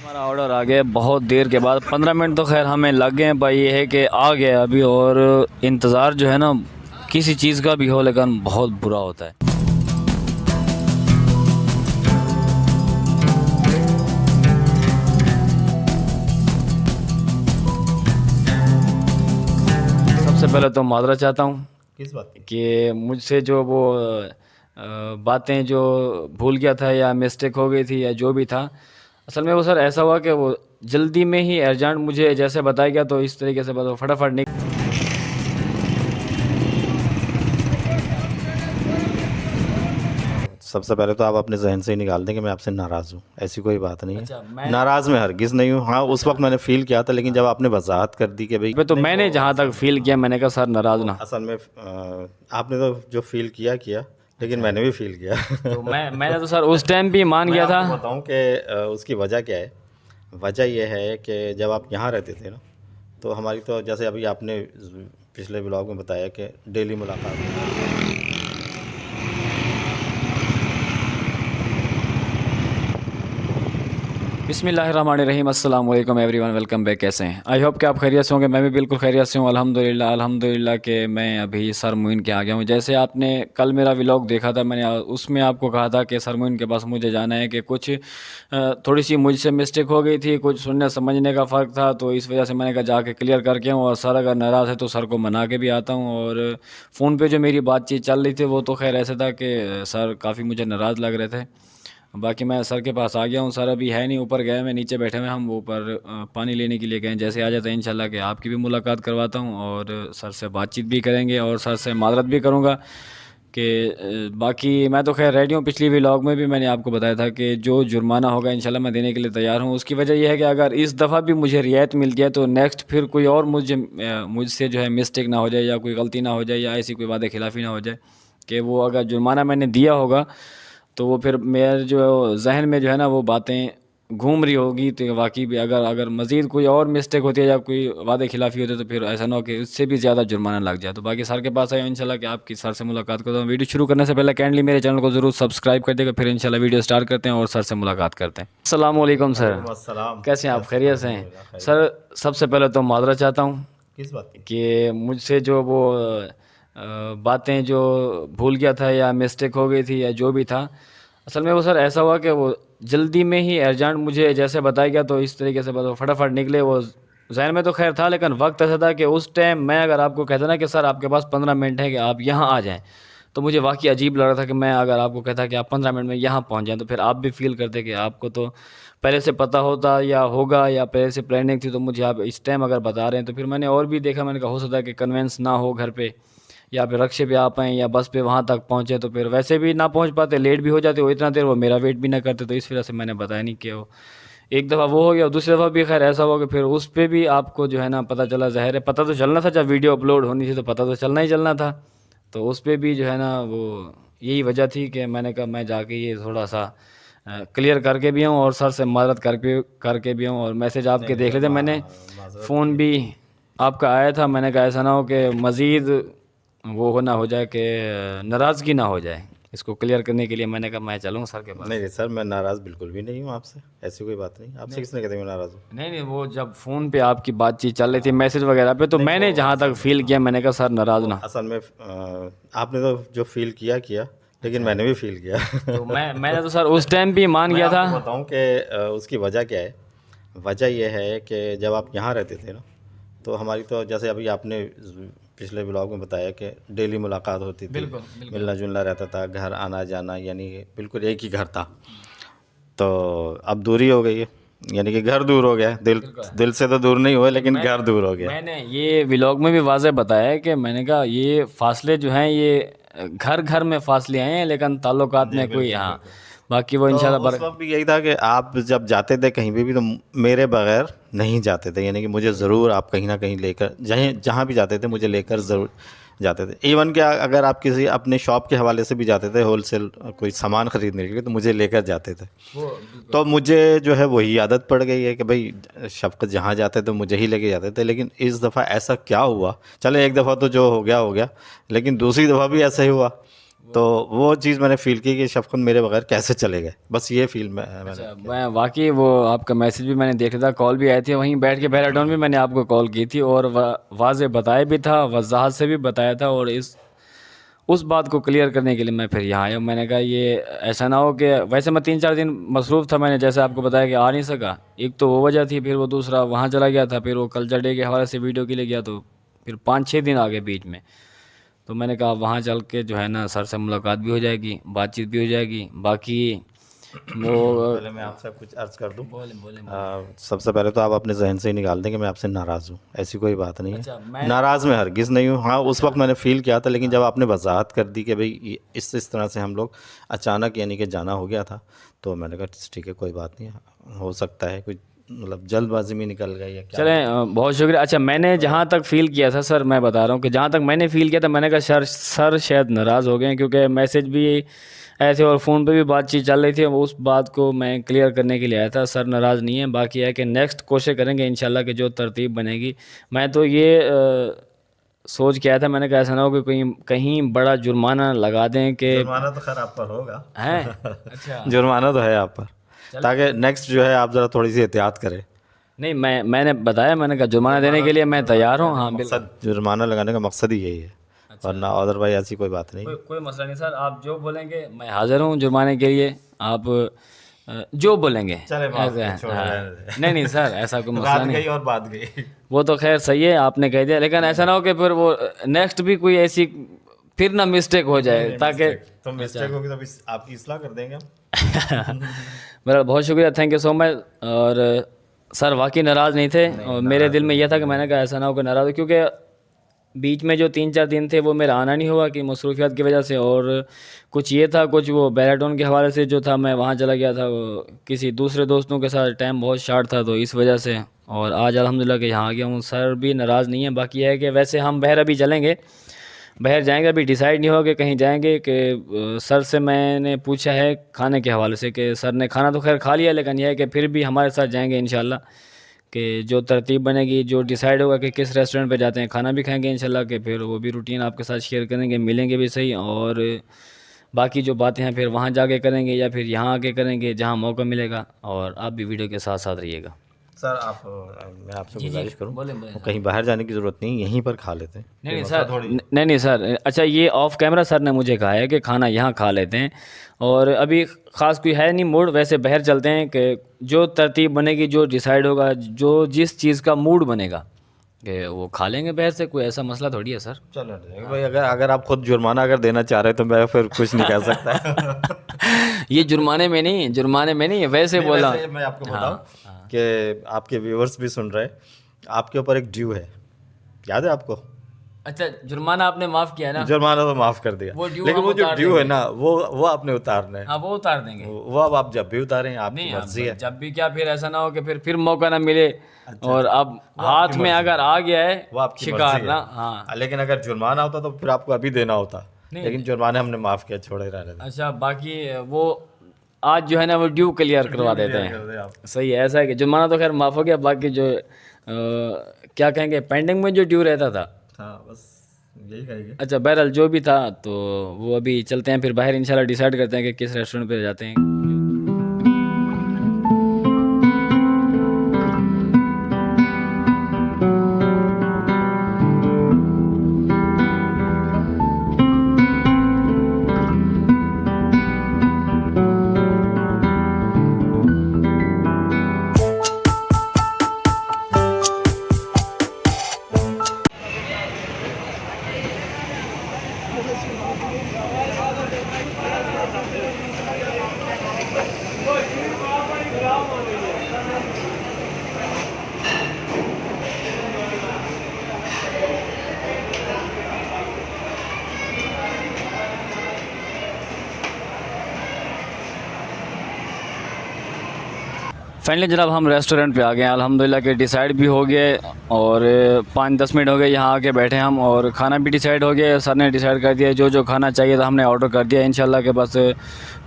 हमारा ऑर्डर आ गया बहुत देर के बाद। 15 मिनट तो खैर हमें लग गए हैं, पर ये है कि आ गया अभी। और इंतज़ार जो है ना किसी चीज़ का भी हो, लेकिन बहुत बुरा होता है। सबसे पहले तो माजरा चाहता हूँ किस बात की? कि मुझसे जो वो बातें जो भूल गया था या मिस्टेक हो गई थी या जो भी था, असल में वो सर ऐसा हुआ कि वो जल्दी में ही अर्जेंट मुझे जैसे बताया गया, तो इस तरीके से बस फटाफट निकल। सबसे पहले तो आप अपने जहन से ही निकाल दें कि मैं आपसे नाराज़ हूँ। ऐसी कोई बात नहीं अच्छा, है, नाराज़ मैं हरगिज़ नहीं हूँ। हाँ, उस वक्त मैंने फ़ील किया था, लेकिन जब आपने वजाहत कर दी कि भाई तो नहीं, मैंने जहाँ तक फील किया, मैंने कहा सर नाराज़ ना। असल में आपने तो जो फ़ील किया किया, लेकिन मैंने भी फ़ील किया। तो मैंने तो सर उस टाइम भी मान मैं गया था। आपको बताऊं कि उसकी वजह क्या है। वजह यह है कि जब आप यहाँ रहते थे ना, तो हमारी तो जैसे अभी आपने पिछले ब्लॉग में बताया कि डेली मुलाकात होती थी। बिस्मिल्लाहिर्रहमानिर्रहीम, अस्सलाम वालेकुम एवरीवन, वेलकम बैक। कैसे हैं? आई होप कि आप खैरियत से होंगे। मैं भी बिल्कुल खैरियत से हूँ, अल्हम्दुलिल्लाह। अल्हम्दुलिल्लाह कि मैं अभी सर मुइन के आ गया हूँ। जैसे आपने कल मेरा व्लॉग देखा था, मैंने उसमें आपको कहा था कि सर मुइन के पास मुझे जाना है, कि कुछ थोड़ी सी मुझसे मिस्टेक हो गई थी, कुछ सुनने समझने का फ़र्क था, तो इस वजह से मैंने कहा जाके क्लियर करके आऊँ। और सर अगर नाराज़ है तो सर को मना के भी आता हूँ। और फ़ोन पे जो मेरी बातचीत चल रही थी वो तो खैर ऐसे था कि सर काफ़ी मुझे नाराज़ लग रहे थे। बाकी मैं सर के पास आ गया हूँ। सर अभी है नहीं, ऊपर गए, मैं नीचे बैठे हुए हैं। हम वो ऊपर पानी लेने के लिए गए। जैसे आ जाता है इंशाल्लाह कि आपकी भी मुलाकात करवाता हूँ और सर से बातचीत भी करेंगे और सर से माज़रत भी करूँगा कि बाकी मैं तो खैर रेडी हूँ। पिछली व्लॉग में भी मैंने आपको बताया था कि जो जुर्माना होगा इंशाल्लाह मैं देने के लिए तैयार हूँ। उसकी वजह यह है कि अगर इस दफ़ा भी मुझे रियायत मिल गया तो नेक्स्ट फिर कोई और मुझसे जो है मिस्टेक ना हो जाए या कोई गलती ना हो जाए या ऐसी कोई वादे खिलाफ़ी ना हो जाए कि वो अगर जुर्माना मैंने दिया होगा तो वो फिर मेरे जो जहन में जो है ना वो बातें घूम रही होगी। तो वाकई भी अगर अगर मज़ीद कोई और मिस्टेक होती है या कोई वादे खिलाफ़ी होती है तो फिर ऐसा ना हो कि उससे भी ज़्यादा जुर्माना लग जाए। तो बाकी सर के पास आए इंशाल्लाह कि आपकी सर से मुलाकात करता हूँ। वीडियो शुरू करने से पहले काइंडली मेरे चैनल को ज़रूर सब्सक्राइब कर देगा। फिर इंशाल्लाह वीडियो स्टार्ट करते हैं और सर से मुलाकात करते हैं। अस्सलाम वालेकुम सर, वालेकुम अस्सलाम। कैसे हैं आप? कैसे? खैरियत से हैं? अल्हम्दुलिल्लाह खैरियत। सर सबसे पहले तो माजरा चाहता हूँ किस बात की? कि मुझसे जो वो बातें जो भूल गया था या मिस्टेक हो गई थी या जो भी था, असल में वो सर ऐसा हुआ कि वो जल्दी में ही अर्जेंट मुझे जैसे बताया गया, तो इस तरीके से बस वो फटाफट निकले। वो जहन में तो खैर था, लेकिन वक्त ऐसा था कि उस टाइम मैं अगर आपको कहता ना कि सर आपके पास 15 मिनट है कि आप यहाँ आ जाएँ, तो मुझे वाकई अजीब लग रहा था कि मैं अगर आपको कहता कि आप 15 मिनट में यहाँ पहुँच जाएँ, तो फिर आप भी फील करते कि आपको तो पहले से पता होता या होगा या पहले से प्लानिंग थी, तो मुझे आप इस टाइम अगर बता रहे हैं। तो फिर मैंने और भी देखा, मैंने कहा हो सकता है कि कन्वेंस ना हो घर पे, या फिर रक्शे पे आ पाएँ या बस पे वहाँ तक पहुँचे, तो फिर वैसे भी ना पहुँच पाते, लेट भी हो जाते, वो इतना देर वो मेरा वेट भी ना करते। तो इस वजह से मैंने बताया नहीं कि वो एक दफ़ा वो हो गया। और दूसरी दफ़ा भी खैर ऐसा हुआ कि फिर उस पे भी आपको जो है ना पता चला, ज़ाहिर है पता तो चलना था, जब वीडियो अपलोड होनी थी तो पता तो चलना ही चलना था। तो उस पे भी जो है ना वो यही वजह थी कि मैंने कहा मैं जाके ये थोड़ा सा क्लियर करके भी आऊँ और सर से मदद करके भी आऊँ। और मैसेज नहीं आपके नहीं, देख लेते, मैंने माजरत फ़ोन की। भी आपका आया था। मैंने कहा ऐसा ना हो कि मज़ीद वो हो ना हो जाए कि नाराज़गी ना हो जाए। इसको क्लियर करने के लिए मैंने कहा मैं चलूँ सर के नहीं पास। नहीं सर, मैं नाराज़ बिल्कुल भी नहीं हूँ आपसे। ऐसी कोई बात नहीं। आपसे नहीं किसने कहते मैं नाराज़ हूँ? नहीं नहीं, वो जब फ़ोन पे आपकी बातचीत चल रही थी मैसेज वगैरह पे, तो नहीं, वो मैंने जहाँ तक असल में, फ़ील किया, मैंने कहा सर नाराज़ वो ना। असल में आपने तो जो फ़ील किया किया, लेकिन अच्छा, मैंने भी फ़ील किया। तो मैंने तो सर उस टाइम भी मान मैं गया था। आपको बताऊं कि उसकी वजह क्या है। वजह यह है कि जब आप यहाँ रहते थे ना, तो हमारी तो जैसे अभी आपने पिछले ब्लॉग में बताया कि डेली मुलाकात होती थी, बिल्कुल बिल्कुल। मिलना जुलना रहता था, घर आना जाना, यानी कि बिल्कुल एक ही घर था। तो अब दूरी हो गई है, यानी कि घर दूर हो गया है। दिल बिल्कुल। दिल से तो दूर नहीं हुए, नहीं, लेकिन घर दूर हो गया। मैंने ये व्लॉग में भी वाज़ेह बताया है कि मैंने कहा ये फासले जो हैं ये घर घर में फासले आए हैं, लेकिन ताल्लुकात जी में कोई, बिल्कुल हाँ बिल्कुल। बाकी वो तो इंशाल्लाह उस वक्त भी यही था कि आप जब जाते थे कहीं भी तो मेरे बगैर नहीं जाते थे, यानी कि मुझे ज़रूर आप कहीं ना कहीं लेकर, जहाँ जहाँ भी जाते थे मुझे लेकर ज़रूर जाते थे। इवन कि अगर आप किसी अपने शॉप के हवाले से भी जाते थे, होलसेल कोई सामान ख़रीदने के लिए, तो मुझे लेकर जाते थे। वो बिल्कुल। तो मुझे जो है वही आदत पड़ गई है कि भाई शफ़क़त जहाँ जाते तो मुझे ही लेके जाते थे। लेकिन इस दफ़ा ऐसा क्या हुआ, चले एक दफ़ा तो जो हो गया, लेकिन दूसरी दफ़ा भी ऐसा ही हुआ तो वो चीज़ मैंने फ़ील की कि शफ़क़त मेरे बगैर कैसे चले गए, बस ये फ़ील मैंने अच्छा, मैं वाक़ई वो आपका मैसेज भी मैंने देखा था, कॉल भी आई थी, वहीं बैठ के बैराटोन भी मैंने आपको कॉल की थी और वाज़ेह बताया भी था, वज़ाहत से भी बताया था और उस बात को क्लियर करने के लिए मैं फिर यहाँ आया। मैंने कहा ये ऐसा ना हो कि वैसे मैं 3-4 दिन मसरूफ़ था, मैंने जैसे आपको बताया कि आ नहीं सका। एक तो वो वजह थी, फिर वो दूसरा वहाँ चला गया था, फिर वो कल्चर डे के हवाले से वीडियो के लिए गया, तो फिर 5-6 दिन आ गए बीच में। तो मैंने कहा वहाँ चल के जो है ना सर से मुलाकात भी हो जाएगी, बातचीत भी हो जाएगी। बाकी वो पहले मैं आपसे कुछ अर्ज़ कर दूँ। बोलें। सबसे पहले तो आप अपने जहन से ही निकाल दें कि मैं आपसे नाराज़ हूँ, ऐसी कोई बात नहीं अच्छा, है। नाराज़ मैं हरगिज़ नहीं हूँ। हाँ, उस वक्त मैंने फ़ील किया था, लेकिन जब आपने वजाहत कर दी कि भाई इस तरह से हम लोग अचानक यानी कि जाना हो गया था, तो मैंने कहा ठीक है, कोई बात नहीं, हो सकता है कुछ मतलब जल्दबाजी में निकल गई या क्या। चलें, बहुत शुक्रिया। अच्छा, मैंने जहाँ तक फ़ील किया था सर, मैं बता रहा हूँ कि जहाँ तक मैंने फ़ील किया था, मैंने कहा सर शायद नाराज़ हो गए हैं, क्योंकि मैसेज भी ऐसे और फ़ोन पे भी बातचीत चल रही थी। उस बात को मैं क्लियर करने के लिए आया था। सर नाराज़ नहीं है, बाकी है कि नेक्स्ट कोशिश करेंगे इंशाल्लाह कि जो तरतीब बनेगी। मैं तो ये सोच के आया था, मैंने कहा ऐसा ना हो कि कहीं बड़ा जुर्माना लगा दें कि जुर्माना तो खैर आप पर होगा। हैं। अच्छा, जुर्माना तो है आप पर, ताकि नेक्स्ट जो है आप ज़रा थोड़ी सी एहतियात करें। नहीं, मैंने बताया, मैंने कहा जुर्माना देने के लिए मैं तैयार हूँ। हाँ, बिल्कुल। मकसद जुर्माना लगाने का मकसद ही यही है, वरना अदरवाइज ऐसी कोई बात नहीं। कोई मसला नहीं सर, आप जो बोलेंगे मैं हाज़िर हूँ जुर्माने के लिए। आप जो बोलेंगे ऐसे हैं। हाँ। नहीं सर, ऐसा कोई मसला नहीं। और बात गई। वो तो खैर सही है, आपने कह दिया, लेकिन ऐसा ना हो कि फिर वो नेक्स्ट भी कोई ऐसी फिर ना मिस्टेक हो जाए, ताकि तो मिस्टेक होगी तो आपकी इस्लाह कर देंगे हम। मेरा बहुत शुक्रिया, थैंक यू सो मच। और सर वाकई नाराज़ नहीं थे, और मेरे दिल में यह था कि मैंने कहा ऐसा ना हो कि नाराज़ हो, क्योंकि बीच में जो 3-4 दिन थे वो मेरा आना नहीं हुआ कि मसरूफियात की वजह से, और कुछ ये था, कुछ वो बैराटोन के हवाले से जो था मैं वहाँ चला गया था, वो किसी दूसरे दोस्तों के साथ टाइम बहुत शार्ट था, तो इस वजह से। और आज अल्हम्दुलिल्लाह कि यहाँ आ गया हूँ। सर भी नाराज़ नहीं है। बाकी है कि वैसे हम बहर अभी चलेंगे, बहर जाएंगे, अभी डिसाइड नहीं हुआ कि कहीं जाएंगे। कि सर से मैंने पूछा है खाने के हवाले से, कि सर ने खाना तो खैर खा लिया, लेकिन यह है कि फिर भी हमारे साथ जाएंगे इंशाल्लाह, कि जो तरतीब बनेगी, जो डिसाइड होगा कि किस रेस्टोरेंट पे जाते हैं, खाना भी खाएंगे इंशाल्लाह, कि फिर वो भी रूटीन आपके साथ शेयर करेंगे, मिलेंगे भी सही, और बाकी जो बातें हैं फिर वहाँ जाके करेंगे या फिर यहाँ आके करेंगे जहाँ मौका मिलेगा। और आप भी वीडियो के साथ साथ रहिएगा। सर आप मैं आपसे गुजारिश करूँ, बोलें। कहीं बाहर जाने की ज़रूरत नहीं, यहीं पर खा लेते हैं। नहीं सर, अच्छा ये ऑफ कैमरा सर ने मुझे कहा है कि खाना यहाँ खा लेते हैं, और अभी ख़ास कोई है नहीं मूड, वैसे बाहर चलते हैं कि जो तरतीब बनेगी, जो डिसाइड होगा, जो जिस चीज़ का मूड बनेगा कि वो खा लेंगे बाहर से, कोई ऐसा मसला थोड़ी है सर। चलो भाई, अगर आप खुद जुर्माना अगर देना चाह रहे हैं तो मैं फिर कुछ नहीं कह सकता। ये जुर्माने में नहीं है, वैसे बोला। मैं आपको बताऊं कि आपके व्यूअर्स भी सुन रहे हैं, आपके ऊपर एक ड्यू है, याद है आपको? अच्छा, जुर्माना आपने माफ़ किया ना? जुर्माना तो माफ़ कर दिया, लेकिन वो जो ड्यू है ना, वो आपने उतारना है। हाँ, वो उतार देंगे। वो अब आप जब भी उतारें, आपकी मर्जी है। जब भी क्या, फिर ऐसा ना हो कि फिर मौका ना मिले। और अब हाथ में अगर आ गया है वो आपकी शिकार ना। हाँ, लेकिन अगर जुर्माना होता तो फिर आपको अभी देना होता, लेकिन जुर्माने हमने माफ़ किया, छोड़े रहने दें। अच्छा, बाकी वो आज जो है ना वो ड्यू क्लियर करवा देते हैं। सही है, ऐसा है कि जुर्माना तो खैर माफ़ हो गया, बाकी जो क्या कहेंगे पेंडिंग में जो ड्यू रहता था। हाँ, बस यही कहेंगे। अच्छा, बहरहाल जो भी था, तो वो अभी चलते हैं, फिर बाहर इंशाल्लाह डिसाइड करते हैं कि किस रेस्टोरेंट पे जाते हैं। फाइनली जनाब हम रेस्टोरेंट पे आ गए हैं, अल्हम्दुलिल्लाह के डिसाइड भी हो गए, और 5-10 मिनट हो गए यहाँ आके बैठे हम, और खाना भी डिसाइड हो गया। सर ने डिसाइड कर दिया जो खाना चाहिए था हमने ऑर्डर कर दिया इंशाल्लाह के। बस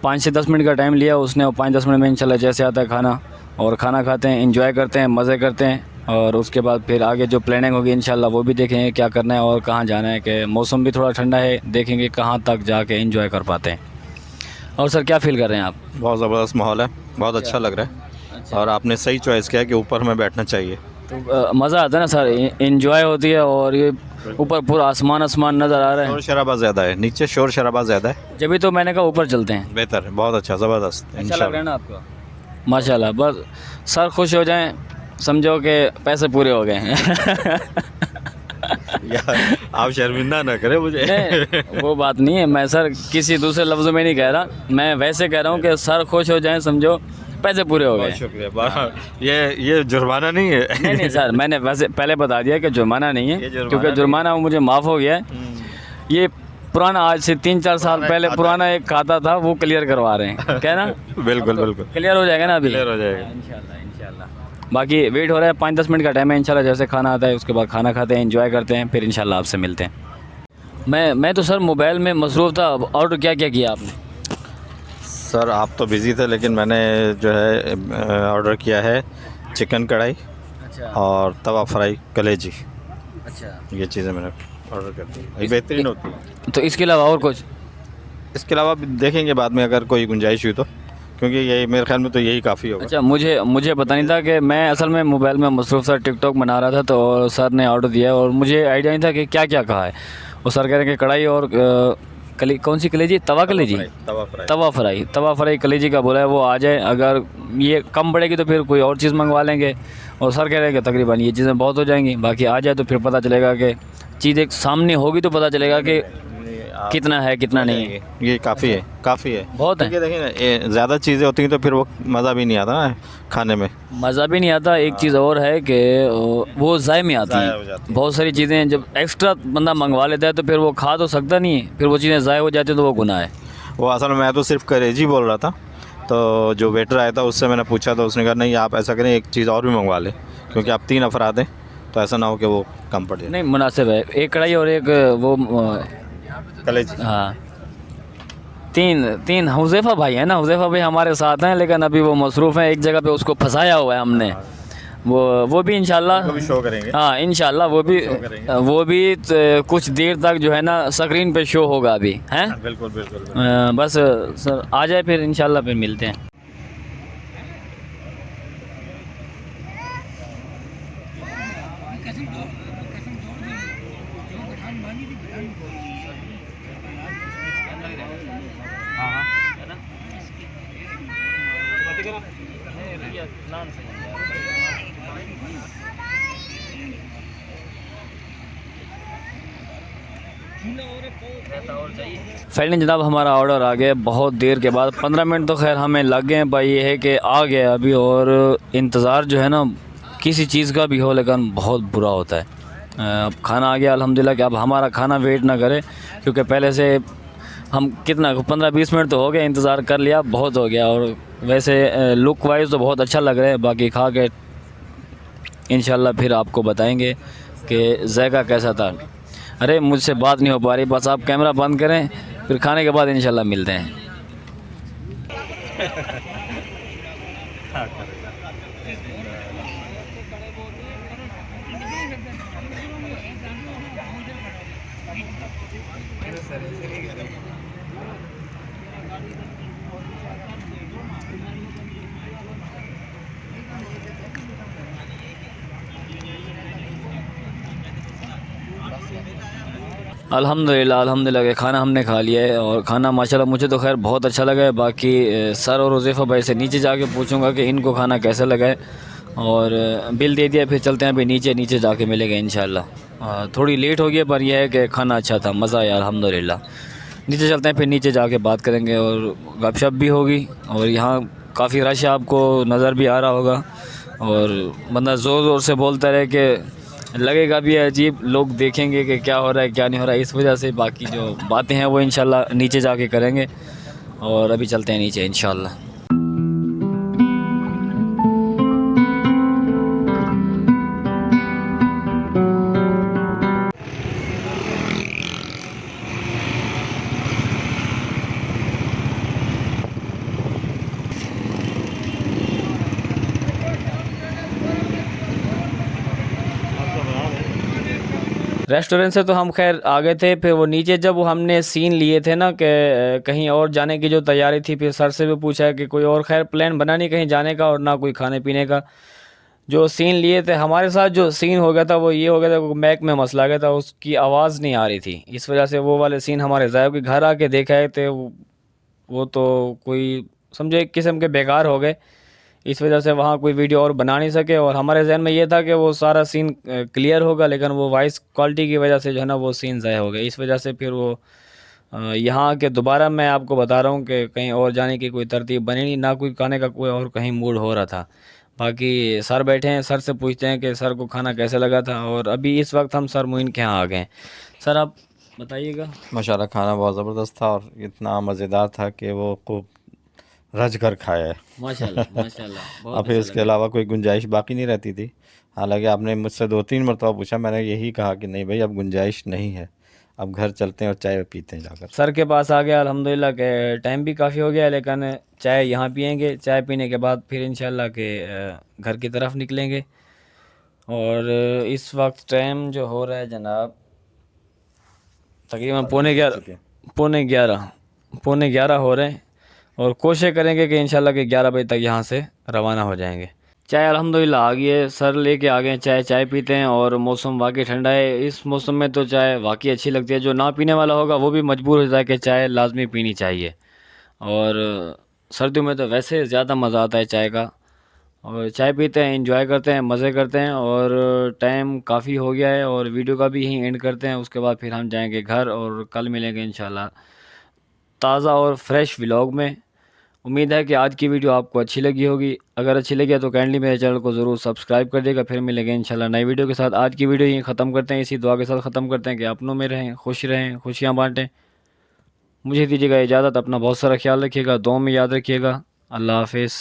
5 से 10 मिनट का टाइम लिया उसने, और 5-10 मिनट में इंशाल्लाह जैसे आता है खाना, और खाना खाते हैं, एंजॉय करते हैं, मज़े करते हैं। और उसके बाद फिर आगे जो प्लानिंग होगी इंशाल्लाह वो भी देखेंगे क्या करना है और कहाँ जाना है, कि मौसम भी थोड़ा ठंडा है, देखेंगे कहाँ तक जाके एंजॉय कर पाते हैं। और सर क्या फ़ील कर रहे हैं आप? बहुत ज़बरदस्त माहौल है, बहुत अच्छा लग रहा है। और आपने सही चॉइस किया कि ऊपर हमें बैठना चाहिए। तो मज़ा आता है ना सर, एंजॉय होती है और ये ऊपर पूरा आसमान नज़र आ रहा है। शोर शराबा ज़्यादा है, नीचे शोर शराबा ज़्यादा है। जब भी तो मैंने कहा ऊपर चलते हैं। बेहतर है, बहुत अच्छा, ज़बरदस्त अच्छा लग रहा है इंशाल्लाह। ना आपको? माशाल्लाह, बस सर खुश हो जाएं, समझो कि पैसे पूरे हो गए हैं। यार आप शर्मिंदा ना करें मुझे। नहीं वो बात नहीं है, मैं सर किसी दूसरे लफ्ज़ों में नहीं कह रहा, मैं वैसे कह रहा हूँ कि सर खुश हो जाएं, समझो पैसे पूरे हो गए। बहुत शुक्रिया। ये जुर्माना नहीं है। नहीं नहीं सर, मैंने वैसे पहले बता दिया कि जुर्माना नहीं है, ये जुर्माना क्योंकि नहीं। जुर्माना मुझे माफ़ हो गया है। ये पुराना, आज से 3-4 साल पहले पुराना एक खाता था, वो क्लियर करवा रहे हैं, क्या ना? बिल्कुल बिल्कुल क्लियर हो जाएगा ना अभी? क्लियर हो जाएगा। इंशाल्लाह इंशाल्लाह। बाकी वेट हो रहा है, 5-10 मिनट का टाइम है इंशाल्लाह, जैसे खाना आता है उसके बाद खाना खाते हैं, एंजॉय करते हैं, फिर इंशाल्लाह आपसे मिलते हैं। मैं तो सर मोबाइल में मसरूफ़ था। ऑर्डर क्या क्या किया आपने? सर आप तो बिज़ी थे, लेकिन मैंने जो है ऑर्डर किया है चिकन कढ़ाई अच्छा और तवा फ्राई कलेजी। अच्छा। ये चीज़ें मैंने ऑर्डर कर दी, ये बेहतरीन होती है। तो इसके अलावा और कुछ? इसके अलावा भी देखेंगे बाद में अगर कोई गुंजाइश हुई तो, क्योंकि यही मेरे ख्याल में तो यही काफ़ी होगा। अच्छा, मुझे पता नहीं था कि मैं असल में मोबाइल में मसरूफ़ था, टिकटॉक बना रहा था, तो सर ने ऑर्डर दिया और मुझे आइडिया नहीं था कि क्या क्या कहा है। वो सर कह रहे हैं कि कढ़ाई और कौन सी कलेजी? तवा कलेजी? तवा फ्राई कलेजी का बोला है, वो आ जाए। अगर ये कम पड़ेगी तो फिर कोई और चीज़ मंगवा लेंगे। और सर कह रहे हैं कि तकरीबन ये चीज़ें बहुत हो जाएंगी, बाकी आ जाए तो फिर पता चलेगा कि चीज़ एक सामने होगी तो पता चलेगा कि कितना है कितना नहीं है। ये काफ़ी है, काफ़ी है, बहुत है। क्योंकि देखिए ना, ये ज़्यादा चीज़ें होती हैं तो फिर वो मज़ा भी नहीं आता ना खाने में। मज़ा भी नहीं आता। एक चीज़ और है कि वो ज़ाय में आती ज़ाया हो है। जाती बहुत सारी चीज़ें जब एक्स्ट्रा बंदा मंगवा लेता है तो फिर वो खा तो सकता नहीं है, फिर वो चीज़ें ज़ाय हो जाती है तो वो गुनाह है। वो असल में मैं तो सिर्फ कलेजी बोल रहा था, तो जो वेटर आया था उससे मैंने पूछा तो उसने कहा नहीं आप ऐसा करें, एक चीज़ और भी मंगवा लें, क्योंकि आप 3 अफराद हैं, तो ऐसा ना हो कि वो कम पड़ जाए। नहीं मुनासिब है, एक कढ़ाई और एक वो कलेजी। हाँ, तीन हुज़ैफ़ा भाई है ना, हुज़ैफ़ा भाई हमारे साथ हैं, लेकिन अभी वो मसरूफ़ हैं, एक जगह पे उसको फंसाया हुआ है हमने। वो भी इंशाल्लाह, भी शो करेंगे। हाँ इंशाल्लाह वो भी कुछ देर तक जो है ना स्क्रीन पे शो होगा अभी, हैं? बिल्कुल बिल्कुल। बस सर आ जाए फिर इंशाल्लाह, फिर मिलते हैं। फाइनली जनाब हमारा ऑर्डर आ गया, बहुत देर के बाद, 15 मिनट तो खैर हमें लग गए हैं भाई, ये है कि आ गया अभी। और इंतज़ार जो है ना किसी चीज़ का भी हो, लेकिन बहुत बुरा होता है। अब खाना आ गया अल्हम्दुलिल्लाह, कि अब हमारा खाना वेट ना करे, क्योंकि पहले से हम कितना 15-20 मिनट तो हो गए, इंतज़ार कर लिया, बहुत हो गया। और वैसे लुक वाइज तो बहुत अच्छा लग रहा है, बाकी खा के इंशाल्लाह फिर आपको बताएंगे कि जायका कैसा था। अरे मुझसे बात नहीं हो पा रही, बस आप कैमरा बंद करें, फिर खाने के बाद इंशाल्लाह मिलते हैं। अल्हम्दुलिल्लाह कि खाना हमने खा लिया है, और खाना माशाल्लाह मुझे तो खैर बहुत अच्छा लगा है। बाकी सर और हुज़ैफ़ा भाई से नीचे जाके पूछूंगा कि इनको खाना कैसा लगा है, और बिल दे दिया, फिर चलते हैं अभी नीचे जाके मिलेगा इंशाल्लाह। थोड़ी लेट हो गई पर यह है कि खाना अच्छा था, मज़ा आया अल्हम्दुलिल्लाह। नीचे चलते हैं, फिर नीचे जाके बात करेंगे और गपशप भी होगी। और यहाँ काफ़ी रश आपको नज़र भी आ रहा होगा, और बंदा ज़ोर ज़ोर से बोलता रहे कि लगेगा भी अजीब, लोग देखेंगे कि क्या हो रहा है क्या नहीं हो रहा है, इस वजह से बाकी जो बातें हैं वो इंशाल्लाह नीचे जाके करेंगे। और अभी चलते हैं नीचे इंशाल्लाह। रेस्टोरेंट से तो हम खैर आ गए थे, फिर वो नीचे जब वो हमने सीन लिए थे ना कि कहीं और जाने की जो तैयारी थी, फिर सर से भी पूछा कि कोई और खैर प्लान बना नहीं कहीं जाने का और ना कोई खाने पीने का। जो सीन लिए थे हमारे साथ, जो सीन हो गया था वो ये हो गया था, वो मैक में मसला आ गया था, उसकी आवाज़ नहीं आ रही थी, इस वजह से वो वाले सीन हमारे ज़ाहिब के घर आके देखा है थे वो तो कोई समझो एक किस्म के बेकार हो गए। इस वजह से वहाँ कोई वीडियो और बना नहीं सके, और हमारे जहन में ये था कि वो सारा सीन क्लियर होगा, लेकिन वो वॉइस क्वालिटी की वजह से जो है ना वो सीन ज़ाया हो गया। इस वजह से फिर वो यहाँ के दोबारा मैं आपको बता रहा हूँ कि कहीं और जाने की कोई तरतीब बनी नहीं, ना कोई खाने का कोई और कहीं मूड हो रहा था। बाकी सर बैठे हैं, सर से पूछते हैं कि सर को खाना कैसे लगा था, और अभी इस वक्त हम सर मोइन के यहाँ आ गए हैं। सर आप बताइएगा। माशाल्लाह खाना बहुत ज़बरदस्त था और इतना मज़ेदार था कि वो खूब रज कर खाया है। माशाल्लाह माशाल्लाह, बहुत अब फिर अच्छा इसके लगा। अलावा कोई गुंजाइश बाकी नहीं रहती थी। हालांकि आपने मुझसे 2-3 मरतबा पूछा, मैंने यही कहा कि नहीं भाई अब गुंजाइश नहीं है, अब घर चलते हैं और चाय पीते हैं जाकर। सर के पास आ गया अल्हम्दुलिल्लाह के, टाइम भी काफ़ी हो गया है, लेकिन चाय यहाँ पियेंगे, चाय पीने के बाद फिर इंशाल्लाह के घर की तरफ निकलेंगे। और इस वक्त टाइम जो हो रहा है जनाब तकरीबन पौने ग्यारह हो रहे हैं, और कोशिश करेंगे कि इंशाल्लाह के 11 बजे तक यहाँ से रवाना हो जाएंगे। चाय अल्हम्दुलिल्लाह आ गई है, सर लेके आ गए हैं चाय। चाय पीते हैं, और मौसम वाकई ठंडा है, इस मौसम में तो चाय वाकई अच्छी लगती है। जो ना पीने वाला होगा वो भी मजबूर हो जाता है कि चाय लाजमी पीनी चाहिए। और सर्दियों में तो वैसे ज़्यादा मज़ा आता है चाय का। और चाय पीते हैं, एंजॉय करते हैं, मज़े करते हैं, और टाइम काफ़ी हो गया है, और वीडियो का भी यहीं एंड करते हैं। उसके बाद फिर हम जाएंगे घर, और कल मिलेंगे इंशाल्लाह ताज़ा और फ्रेश व्लॉग में। उम्मीद है कि आज की वीडियो आपको अच्छी लगी होगी। अगर अच्छी लगी है तो काइंडली मेरे चैनल को ज़रूर सब्सक्राइब कर देगा। फिर मिलेंगे इंशाल्लाह नई वीडियो के साथ। आज की वीडियो यहीं ख़त्म करते हैं, इसी दुआ के साथ ख़त्म करते हैं कि अपनों में रहें, खुश रहें, खुशियाँ बांटें। मुझे दीजिएगा इजाज़त, अपना बहुत सारा ख्याल रखिएगा, दुआ में याद रखिएगा। अल्लाह हाफिज़।